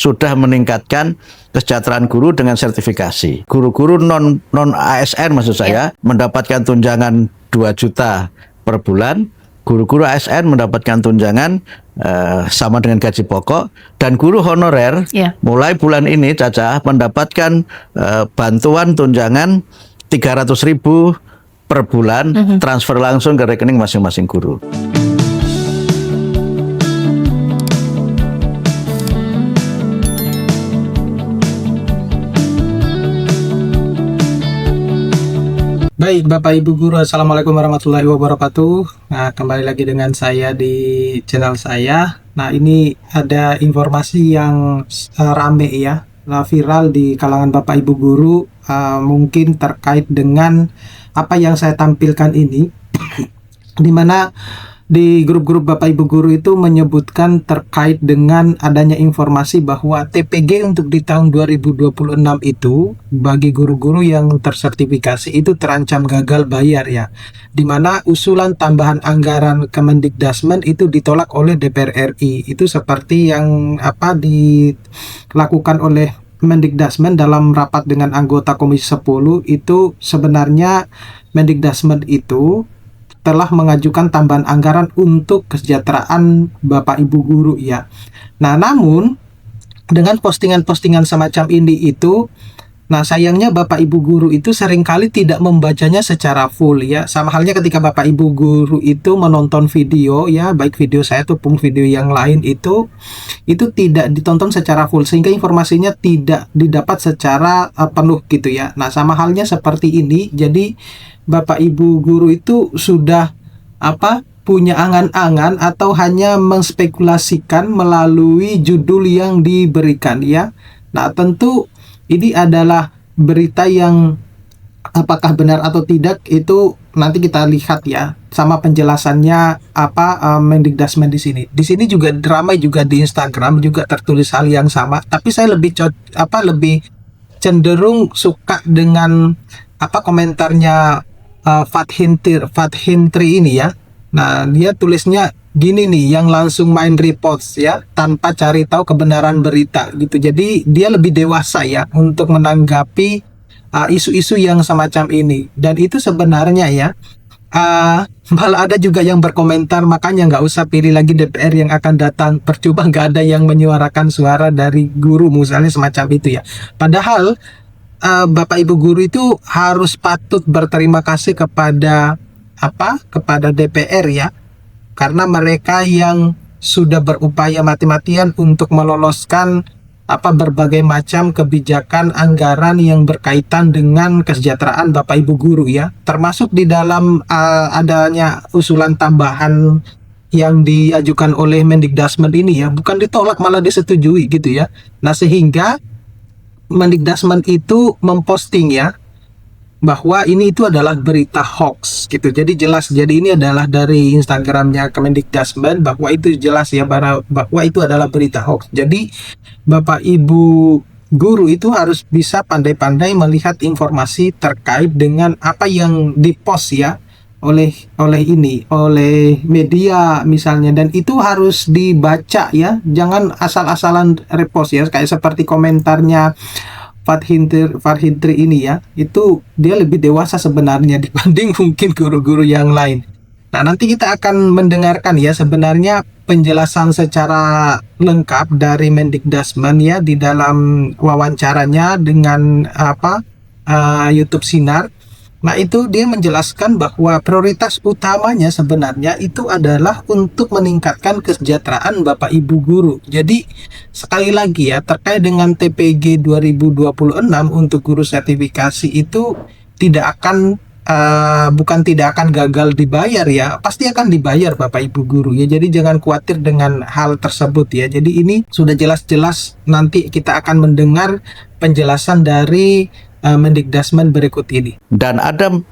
sudah meningkatkan kesejahteraan guru dengan sertifikasi. Guru-guru non ASN maksud saya mendapatkan tunjangan 2 juta per bulan. Guru-guru ASN mendapatkan tunjangan sama dengan gaji pokok, dan guru honorer mulai bulan ini Caca mendapatkan bantuan tunjangan 300.000 per bulan transfer langsung ke rekening masing-masing guru. Baik, Bapak Ibu Guru, Assalamualaikum warahmatullahi wabarakatuh. Nah, kembali lagi dengan saya di channel saya. Nah, ini ada informasi yang rame ya, viral di kalangan Bapak Ibu Guru, mungkin terkait dengan apa yang saya tampilkan ini, di mana di grup-grup Bapak Ibu Guru itu menyebutkan terkait dengan adanya informasi bahwa TPG untuk di tahun 2026 itu bagi guru-guru yang tersertifikasi itu terancam gagal bayar ya, di mana usulan tambahan anggaran Kemendikdasmen itu ditolak oleh DPR RI. Itu seperti yang dilakukan oleh Mendikdasmen dalam rapat dengan anggota Komisi 10. Itu sebenarnya Mendikdasmen itu telah mengajukan tambahan anggaran untuk kesejahteraan Bapak Ibu Guru ya. Nah, namun dengan postingan-postingan semacam ini itu, nah sayangnya Bapak Ibu Guru itu seringkali tidak membacanya secara full ya. Sama halnya ketika Bapak Ibu Guru itu menonton video ya, baik video saya ataupun video yang lain itu tidak ditonton secara full, sehingga informasinya tidak didapat secara penuh gitu ya. Nah, sama halnya seperti ini. Jadi Bapak Ibu Guru itu sudah punya angan-angan atau hanya menspekulasikan melalui judul yang diberikan ya. Nah, tentu ini adalah berita yang apakah benar atau tidak itu nanti kita lihat ya, sama penjelasannya Mendikdasmen di sini. Di sini juga ramai, juga di Instagram juga tertulis hal yang sama, tapi saya lebih cenderung suka dengan komentarnya Fathintri ini ya. Nah, dia tulisnya gini nih, yang langsung main repost ya, tanpa cari tahu kebenaran berita gitu. Jadi dia lebih dewasa ya untuk menanggapi isu-isu yang semacam ini. Dan itu sebenarnya ya, malah ada juga yang berkomentar, makanya nggak usah pilih lagi DPR yang akan datang, percuma nggak ada yang menyuarakan suara dari guru, misalnya semacam itu ya. Padahal Bapak Ibu Guru itu harus patut berterima kasih kepada DPR ya, karena mereka yang sudah berupaya mati-matian untuk meloloskan berbagai macam kebijakan anggaran yang berkaitan dengan kesejahteraan Bapak Ibu Guru ya, termasuk di dalam adanya usulan tambahan yang diajukan oleh Mendikdasmen ini ya, bukan ditolak malah disetujui gitu ya. Nah, sehingga Mendikdasmen itu memposting ya bahwa ini itu adalah berita hoax gitu. Jadi jelas, jadi ini adalah dari Instagramnya Kemendikdasmen, bahwa itu jelas ya bahwa itu adalah berita hoax. Jadi Bapak Ibu Guru itu harus bisa pandai-pandai melihat informasi terkait dengan apa yang dipost ya oleh media misalnya, dan itu harus dibaca ya, jangan asal-asalan repost ya, kayak seperti komentarnya Fathintri ini ya, itu dia lebih dewasa sebenarnya dibanding mungkin guru-guru yang lain. Nah, nanti kita akan mendengarkan ya sebenarnya penjelasan secara lengkap dari Mendikdasmen ya di dalam wawancaranya dengan YouTube Sinar. Nah, itu dia menjelaskan bahwa prioritas utamanya sebenarnya itu adalah untuk meningkatkan kesejahteraan Bapak Ibu Guru. Jadi sekali lagi ya, terkait dengan TPG 2026 untuk guru sertifikasi itu tidak akan gagal dibayar ya, pasti akan dibayar Bapak Ibu Guru ya. Jadi jangan khawatir dengan hal tersebut ya. Jadi ini sudah jelas-jelas, nanti kita akan mendengar penjelasan dari Mendikdasmen berikut ini. Dan ada 3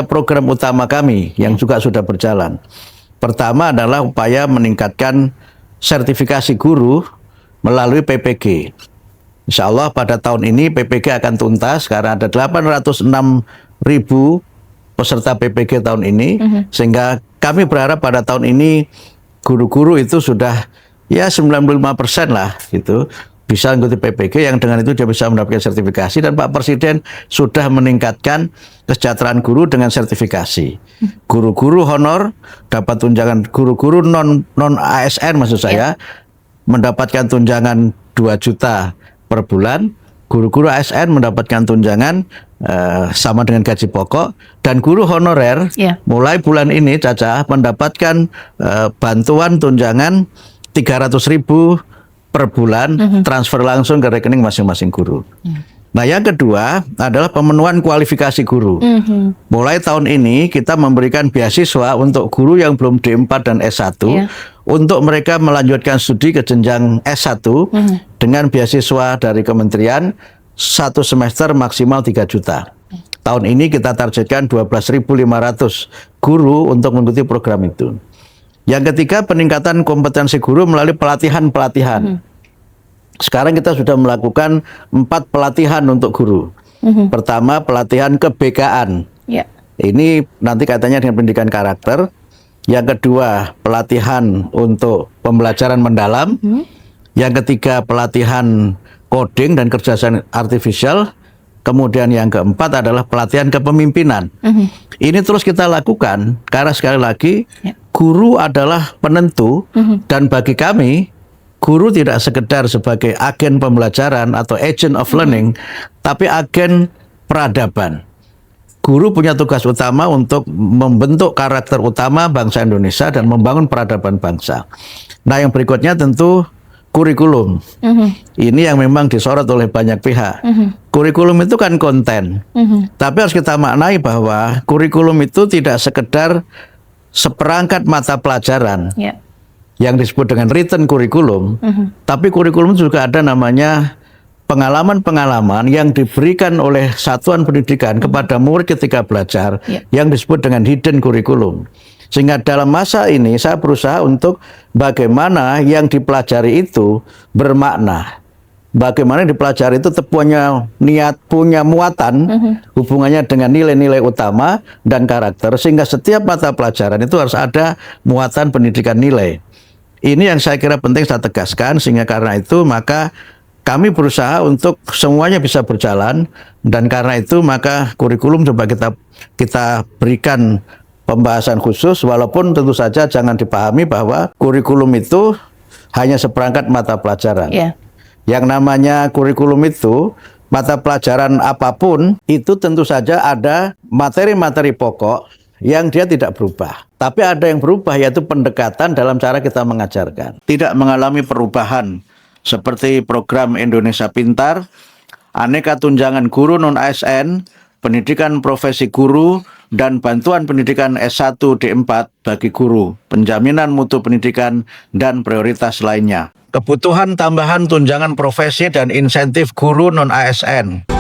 program utama kami yang juga sudah berjalan. Pertama adalah upaya meningkatkan sertifikasi guru melalui PPG. Insya Allah pada tahun ini PPG akan tuntas karena ada 806.000 peserta PPG tahun ini, sehingga kami berharap pada tahun ini guru-guru itu sudah ya 95% lah gitu bisa mengikuti PPG yang dengan itu dia bisa mendapatkan sertifikasi, dan Pak Presiden sudah meningkatkan kesejahteraan guru dengan sertifikasi. Guru-guru honor dapat tunjangan, guru-guru non ASN maksud saya mendapatkan tunjangan 2 juta per bulan, guru-guru ASN mendapatkan tunjangan sama dengan gaji pokok, dan guru honorer mulai bulan ini Caca mendapatkan bantuan tunjangan 300.000 per bulan transfer langsung ke rekening masing-masing guru. Nah, yang kedua adalah pemenuhan kualifikasi guru. Mulai tahun ini kita memberikan beasiswa untuk guru yang belum D4 dan S1 untuk mereka melanjutkan studi ke jenjang S1 dengan beasiswa dari kementerian 1 semester maksimal 3 juta. Tahun ini kita targetkan 12.500 guru untuk mengikuti program itu. Yang ketiga, peningkatan kompetensi guru melalui pelatihan-pelatihan. Sekarang kita sudah melakukan 4 pelatihan untuk guru. Pertama, pelatihan keBK-an. Ini nanti katanya dengan pendidikan karakter. Yang kedua, pelatihan untuk pembelajaran mendalam. Yang ketiga, pelatihan coding dan kecerdasan artifisial. Kemudian yang keempat adalah pelatihan kepemimpinan. Ini terus kita lakukan karena sekali lagi guru adalah penentu, dan bagi kami guru tidak sekedar sebagai agen pembelajaran atau agent of learning, tapi agen peradaban. Guru punya tugas utama untuk membentuk karakter utama bangsa Indonesia dan membangun peradaban bangsa. Nah, yang berikutnya tentu kurikulum. Ini yang memang disorot oleh banyak pihak. Kurikulum itu kan konten. Tapi harus kita maknai bahwa kurikulum itu tidak sekedar seperangkat mata pelajaran yang disebut dengan written kurikulum. Tapi kurikulum juga ada namanya pengalaman-pengalaman yang diberikan oleh satuan pendidikan kepada murid ketika belajar yang disebut dengan hidden kurikulum. Sehingga dalam masa ini saya berusaha untuk bagaimana yang dipelajari itu bermakna. Bagaimana yang dipelajari itu punya niat, punya muatan, hubungannya dengan nilai-nilai utama dan karakter. Sehingga setiap mata pelajaran itu harus ada muatan pendidikan nilai. Ini yang saya kira penting saya tegaskan, sehingga karena itu maka kami berusaha untuk semuanya bisa berjalan, dan karena itu maka kurikulum coba kita berikan pembahasan khusus, walaupun tentu saja jangan dipahami bahwa kurikulum itu hanya seperangkat mata pelajaran. Yang namanya kurikulum itu, mata pelajaran apapun, itu tentu saja ada materi-materi pokok yang dia tidak berubah. Tapi ada yang berubah, yaitu pendekatan dalam cara kita mengajarkan. Tidak mengalami perubahan, seperti program Indonesia Pintar, aneka tunjangan guru non-ASN, pendidikan profesi guru, dan bantuan pendidikan S1 D4 bagi guru, penjaminan mutu pendidikan, dan prioritas lainnya. Kebutuhan tambahan tunjangan profesi dan insentif guru non-ASN.